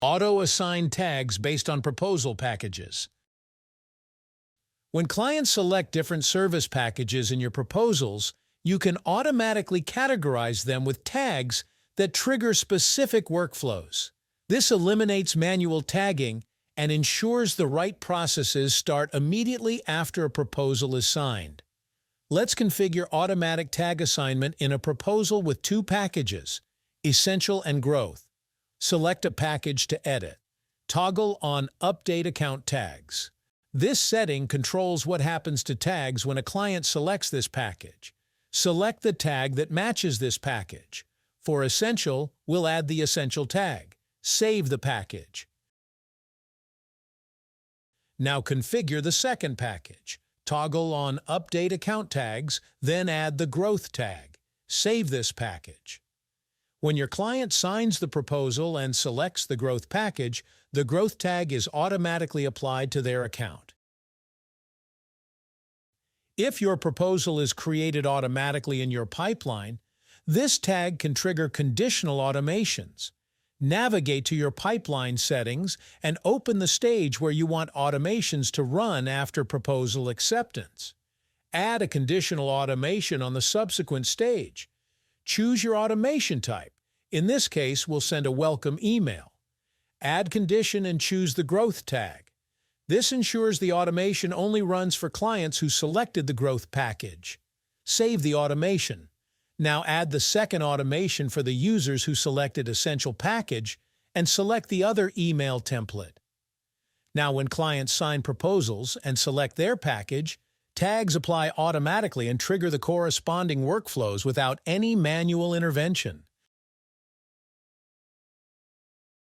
Auto-assign tags based on proposal packages. When clients select different service packages in your proposals, you can automatically categorize them with tags that trigger specific workflows. This eliminates manual tagging and ensures the right processes start immediately after a proposal is signed. Let's configure automatic tag assignment in a proposal with two packages, Essential and Growth. Select a package to edit. Toggle on Update Account Tags. This setting controls what happens to tags when a client selects this package. Select the tag that matches this package. For Essential, we'll add the Essential tag. Save the package. Now configure the second package. Toggle on Update Account Tags, then add the Growth tag. Save this package. When your client signs the proposal and selects the Growth package, the Growth tag is automatically applied to their account. If your proposal is created automatically in your pipeline, this tag can trigger conditional automations. Navigate to your pipeline settings and open the stage where you want automations to run after proposal acceptance. Add a conditional automation on the subsequent stage. Choose your automation type. In this case, we'll send a welcome email. Add condition and choose the Growth tag. This ensures the automation only runs for clients who selected the Growth package. Save the automation. Now add the second automation for the users who selected Essential package and select the other email template. Now when clients sign proposals and select their package, tags apply automatically and trigger the corresponding workflows without any manual intervention.